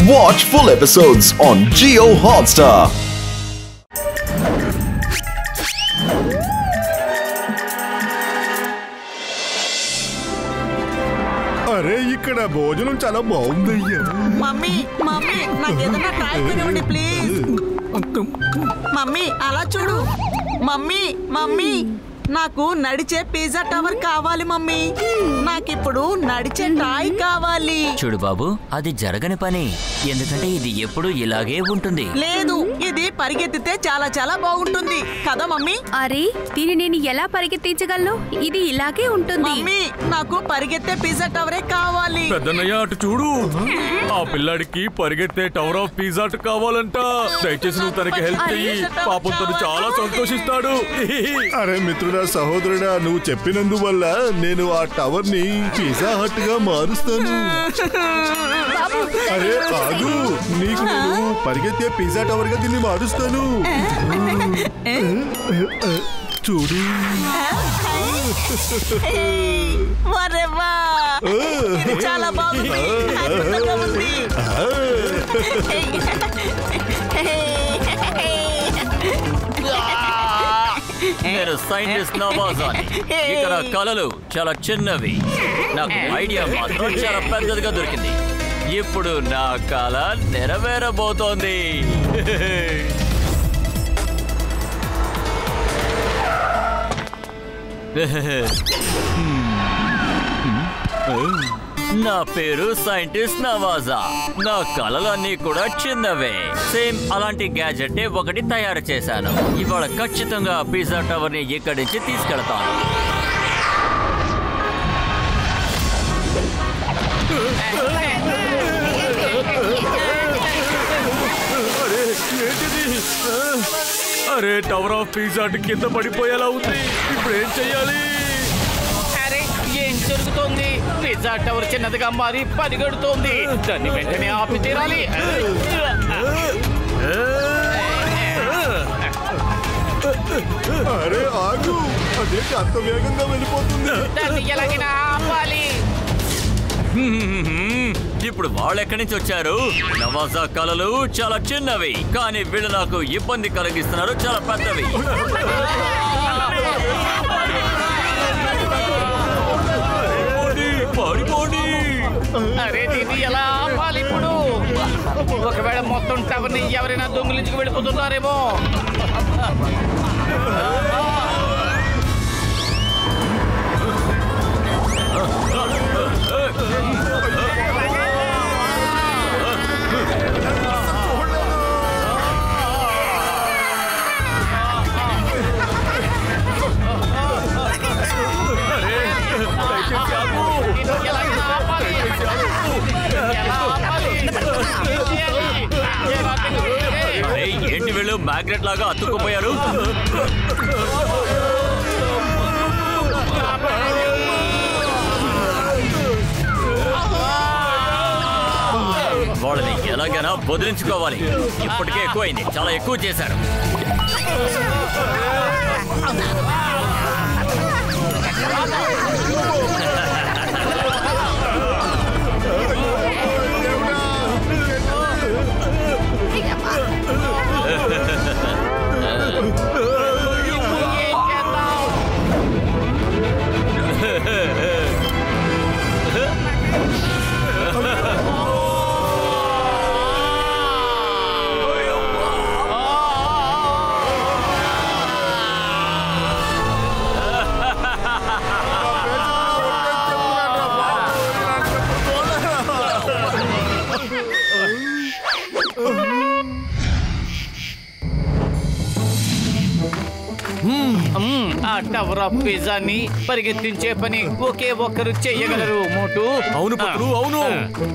Watch full episodes on Jio Hotstar. అరే ఇక్కడ భోజనం చాలా బాగుందయ్యా. మమ్మీ మమ్మీ నాకు ఏదైనా ట్రై కొనివ్వండి ప్లీజ్. మమ్మీ అలా చూడు. మమ్మీ మమ్మీ నాకు నడిచే పిజ్జా టవర్ కావాలి మమ్మీ. నాకిప్పుడు నడిచే టాయ్ కావాలి. చూడు బాబు, అది జరగని పని, ఎందుకంటే ఇది ఎప్పుడు ఇలాగే ఉంటుంది. లేదు, ఇది పరిగెత్తితే చాలా చాలా బాగుంటుంది కదా మమ్మీ. అరే దీన్ని నేను ఎలా పరిగెత్తించగలను? ఇది ఇలాగే ఉంటుంది. మమ్మీ నాకు పరిగెత్తే పిజ్జా టవరే కావాలి. పెద్దన్నయ్య అటు చూడు, ఆ పిల్లాడికి పరిగెత్తే టవర్ ఆఫ్ పిజ్జా కావాలంట. దయచేసి నువ్వు తనకి హెల్ప్ చెయ్యి, పాపం తను చాలా సంతోషిస్తాడు. అరే మిత్రుడా, సహోదరుడా, నువ్వు చెప్పినందువల్ల నేను ఆ టవర్ ని పిజ్జా హట్ గా మారుస్తాను. అరే ఆగు, నీకు నేను పరిగెత్తే పిజ్జా టవర్ గా దీన్ని మారుస్తాను. చూడు. వరేవా, ఇది చాలా బాగుంది, అద్భుతంగా ఉంది. నేను సైంటిస్ట్ నవాజాని. ఇక్కడ కళలు చాలా చిన్నవి, నాకు ఐడియా మాత్రం చాలా పెద్దదిగా దొరికింది. ఇప్పుడు నా కళ నెరవేరబోతోంది. నా పేరు సైంటిస్ట్ నవాజా. నా కళలన్నీ కూడా చిన్నవే. సేమ్ అలాంటి గ్యాజెట్ ఒకటి తయారు చేశాను. ఇవాళ ఖచ్చితంగా పిజ్జా టవర్ ని ఇక్కడి నుంచి తీసుకెళ్తాను. అరే టవర్ ఆఫ్ పిజ్జా కింద పడిపోయేలా ఉంది. ఇప్పుడు ఏం చెయ్యాలి? అరే ఏం జరుగుతోంది? పిజ్జా టవర్ చిన్నదిగా మారి పరిగెడుతోంది. దాన్ని వెంటనే ఆపి తీరాలి. అరే ఆగు, అదేంటి అంత వేగంగా వెళ్ళిపోతుంది? దాన్ని ఎలాగైనా ఆపాలి. ఇప్పుడు వాళ్ళు ఎక్కడి నుంచి వచ్చారు? నవాజా కళలు చాలా చిన్నవి, కానీ వీళ్ళు నాకు ఇబ్బంది కలిగిస్తున్నారు, చాలా పెద్దవి. అరే దీన్ని ఎలా ఆపాలి ఇప్పుడు? ఒకవేళ మొత్తం టవర్ ని ఎవరైనా దొంగిలించుకు వెళ్ళిపోతున్నారేమో. ఏంటి వీళ్ళు మ్యాగ్నెట్ లాగా అతుక్కుపోయారు? వాళ్ళని ఎలాగైనా బదిలించుకోవాలి. ఇప్పటికే ఎక్కువైంది, చాలా ఎక్కువ చేశారు. ఆ టవర్ ఆఫ్ పిజ్జాని పరిగెత్తించే పని ఒకే ఒక్కరు చెయ్యగలరు. మోటు అవును పత్రు, అవును,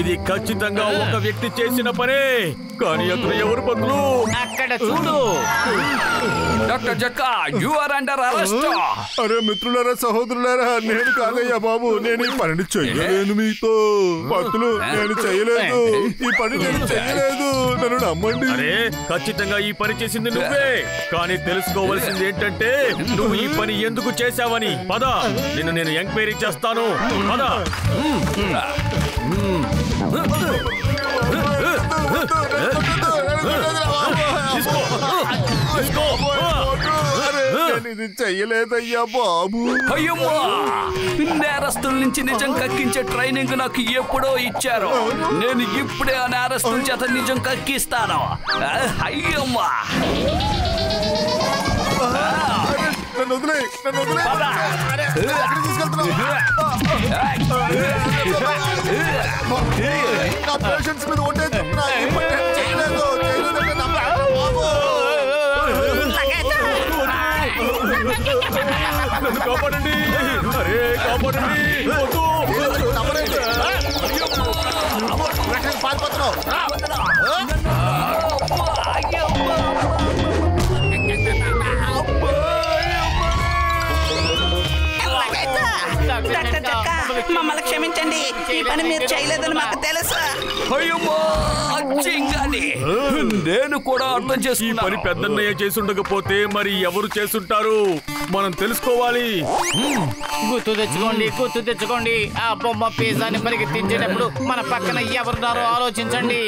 ఇది ఖచ్చితంగా ఒక వ్యక్తి చేసిన పనే. కానీ అతను ఎవరు పత్రు? అక్కడ చూడు. డాక్టర్ జట్కా, యు ఆర్ అండర్ అరెస్ట్. అరే మిత్రులారా, సహోదరులారా, నేను కాదయ్యా బాబు, నేను ఈ పనిని చెయ్యలేను. మీతో పత్తులు నేను చెయ్యలేదు, ఈ పని నేను చెయ్యలేదు, నన్ను నమ్మండి. అరే ఖచ్చితంగా ఈ పని చేసింది నువ్వే. కానీ తెలుసుకోవాల్సింది ఏంటంటే నువ్వు ఈ పని ఎందుకు చేశావని. పద, నిన్ను నేను ఎంక్వైరీ చేస్తాను. పద. ఇది చెయ్యలేదయ్యా బాబు. అయ్యమ్మా, నేరస్తుల నుంచి నిజం కక్కించే ట్రైనింగ్ నాకు ఎప్పుడో ఇచ్చారు. నేను ఇప్పుడే ఆ నేరస్తుల చేత నిజం కక్కిస్తాను. అయ్యమ్మా, నన్ను వదిలే, నన్ను వదిలే. ఎక్కడికి తీసుకెళ్తున్నావు? నా పేషెంట్స్ మీద ఒట్టేస్తున్నా. చేయలేదు, చేయలేదంటే నమ్మాలి బాబు. కాపాడండి, అరే కాపాడండి. పారిపోతున్నావు. మమ్మల్ని క్షమించండి, ఈ పని మీరు చేయలేదని మాకు తెలుసా. అయ్యమ్మా, అచ్చింగాని నేను కూడా అర్థం ఈ చేసుకున్నా. పని పెద్దన్నయ్య చేసుండకపోతే మరి ఎవరు చేసుంటారు? మనం తెలుసుకోవాలి. గుర్తు తెచ్చుకోండి, గుర్తు తెచ్చుకోండి. ఆ బొమ్మ పిజ్జాని పరిగెత్తించేటప్పుడు మన పక్కన ఎవరున్నారో ఆలోచించండి.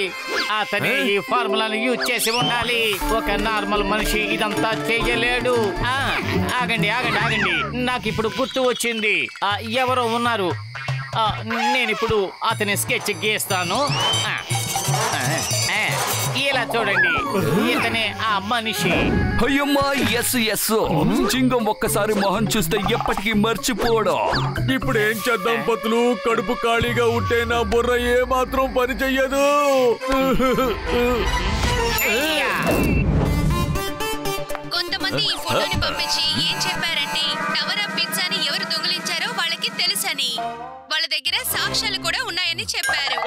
అతనే ఈ ఫార్ములాను యూజ్ చేసి ఉండాలి. ఒక నార్మల్ మనిషి ఇదంతా చేయలేడు. ఆగండి ఆగండి ఆగండి, నాకు ఇప్పుడు గుర్తు వచ్చింది. ఎవరో ఉన్నారు. నేను ఇప్పుడు అతని స్కెచ్ గీస్తాను. ఇలా చూడండి, ఇతనే ఆ మనిషి. అయ్యమ్మా, ఎస్ ఎస్. చింగం ఒక్కసారి మొహం చూస్తే ఎప్పటికీ మర్చిపోవడం. ఇప్పుడు ఏం చేద్దాం పతులు? కడుపు ఖాళీగా ఉంటే నా బుర్ర ఏ మాత్రం పని చెయ్యదు. కొంతమంది ఈ ఫోటోని పంపించి ఏం చెప్పారంటే టవర్ ఆఫ్ పిజ్జాని ఎవరు దొంగిలించారో వాళ్ళకి తెలుసని, వాళ్ళ దగ్గర సాక్ష్యాలు కూడా ఉన్నాయని చెప్పారు.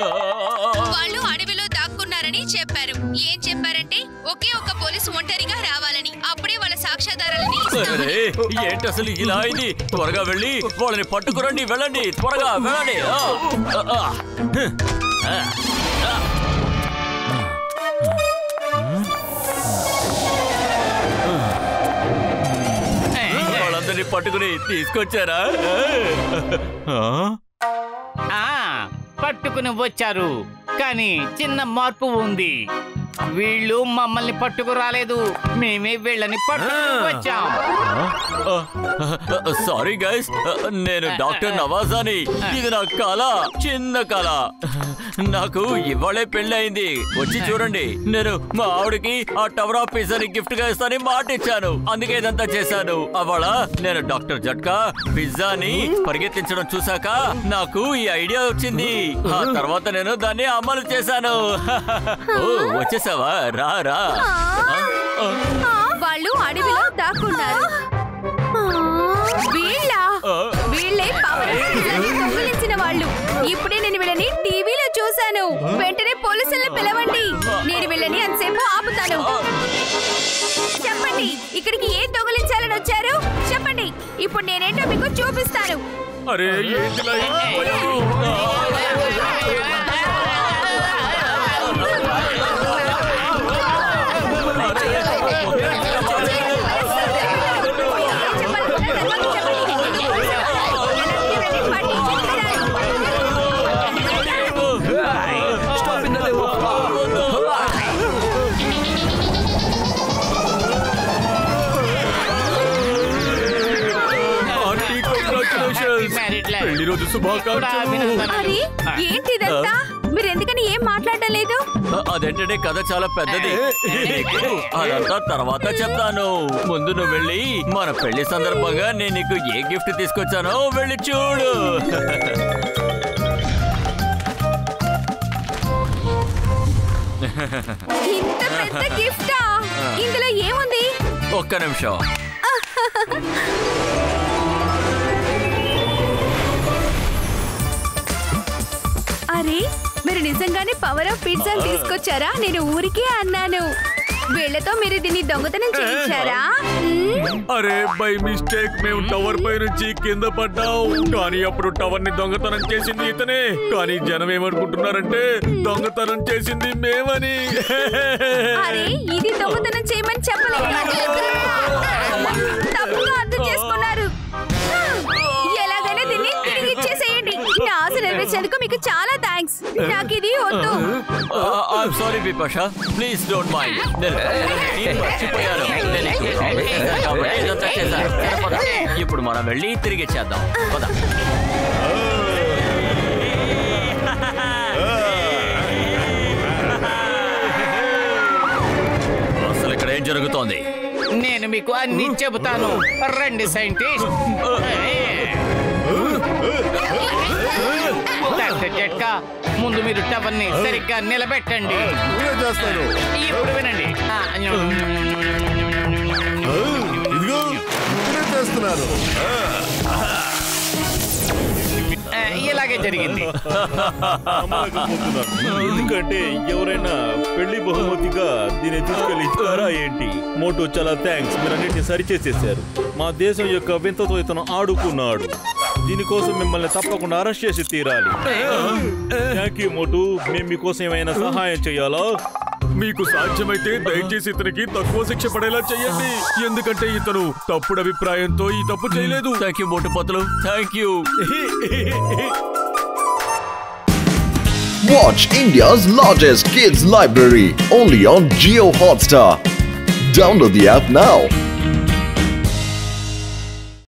వాళ్ళు అడవిలో దాక్కున్నారని చెప్పారు. ఏం చెప్పారంటే ఒకే ఒక పోలీసు ఒంటరిగా రావాలని, అప్పుడే వాళ్ళ సాక్ష్యాధారాలని ఇస్తామని. ఏంటి అసలు ఇలా అయింది? త్వరగా వెళ్ళి వాళ్ళని పట్టుకురండి. వెళ్ళండి, త్వరగా వెళ్ళండి. వాళ్ళందరినీ పట్టుకుని తీసుకొచ్చారా? పట్టుకుని వచ్చారు, కానీ చిన్న మార్పు ఉంది. వీళ్ళు మమ్మల్ని పట్టుకు రాలేదు, మేమే వీళ్ళని పట్టుకుని వచ్చాం. సారీ గైస్, నేను డాక్టర్ నవాజాని. ఇది నా కళ, చిన్న కళ. నాకు ఇవాళే పెళ్లి అయింది. వచ్చి చూడండి, నేను మా ఆవిడకి ఆ టవర్ ఆఫ్ పిజ్జాని గిఫ్ట్ గా ఇస్తానని మాట ఇచ్చాను. అందుకే ఇదంతా చేశాను. అవాళ నేను డాక్టర్ జట్కా పిజ్జాని పరిగెత్తించడం చూసాక నాకు ఈ ఐడియా వచ్చింది. ఆ తర్వాత నేను దాన్ని అమలు చేశాను. వచ్చేసావా? రా రా. వాళ్ళు అడవిలో దాక్కున్నారు. వీళ్ళే పవర్ దొంగిలించిన వాళ్ళు. ఇప్పుడే నేను వీళ్ళని టీవీలో చూశాను. వెంటనే పోలీసులను పిలవండి. నేను వీళ్ళని అంతసేపు ఆపుతాను. చెప్పండి, ఇక్కడికి ఏం దొంగిలించాలని వచ్చారు? చెప్పండి, ఇప్పుడు నేనేంటో మీకు చూపిస్తాను. అరే ఏంటిలా పెళ్లి రోజు శుభాకాంక్షలు. అరే ఏంటిదంతా? మీరు ఎందుకని ఏం మాట్లాడడం లేదు? అదేంటంటే కథ చాలా పెద్దది. అదంతా తర్వాత చెప్తాను. ముందు నువ్వు వెళ్ళి మన పెళ్లి సందర్భంగా నేను నీకు ఏ గిఫ్ట్ తీసుకొచ్చానో వెళ్ళి చూడు. ఇంత పెద్ద గిఫ్టా? ఇందులో ఏముంది? ఒక్క నిమిషం. అరే మీరు నిజంగానే పవర్ ఆఫ్ పిజ్జా తీసుకొచ్చారా? నేను ఊరికే అన్నాను. వీళ్ళతో మీరు దీన్ని దొంగతనం చేయించారా? అరే బై మిస్టేక్ మేము టవర్ పై నుంచి కింద పడ్డాం. కానీ అప్పుడు టవర్ ని దొంగతనం చేసింది ఇతనే. కానీ జనం ఏమనుకుంటున్నారంటే దొంగతనం చేసింది మేమని. అరే ఇది దొంగతనం చేయమని చెప్పలేదు. తప్పుగా అర్థం చేసుకున్నారు. ఎలాగైనా దీన్ని తిరిగి ఇచ్చేసేయండి. నా ఆశ నెరవేర్చేందుకు మీకు చాలా థ్యాంక్స్. థ్యాంక్స్. నాకు ఇది వద్దు. I'm sorry Bipasha, please don't mind. నేను మర్చిపోయాను. ఇప్పుడు మనం వెళ్ళి తిరిగి చేద్దాం. పద. అసలు ఇక్కడ ఏం జరుగుతోంది? నేను మీకు అన్ని చెబుతాను. రండి సైంటిస్ట్. జట్కా, ముందు మీరు టవర్ ని సరిగ్గా నిలబెట్టండి. ఇప్పుడు వినండి. ఇదిగో చేస్తున్నారు. ఇలాగే జరిగింది. ఎందుకంటే ఎవరైనా పెళ్లి బహుమతిగా దీన్ని తీసుకెళ్లి ఇస్తారా ఏంటి? మోటో చాలా థ్యాంక్స్, మీరు అన్నింటినీ సరిచేసేసారు. మా దేశం యొక్క వింతతో ఇతను ఆడుకున్నాడు. దీనికోసం మిమ్మల్ని తప్పకుండా అరెస్ట్ చేసి తీరాలి. థ్యాంక్ యూ మోటు. మేము మీకోసం ఏమైనా సహాయం చేయాలా? మీకు సాధ్యమైతే దయచేసి ఇతనికి తక్కువ శిక్ష పడేలా చేయండి. ఎందుకంటే ఇతను తప్పుడు అభిప్రాయంతో ఈ తప్పు చేయలేదు. థ్యాంక్ యూ మోటు పతులు, thank you. Watch India's largest kids library only on Jio Hotstar. Download the app now.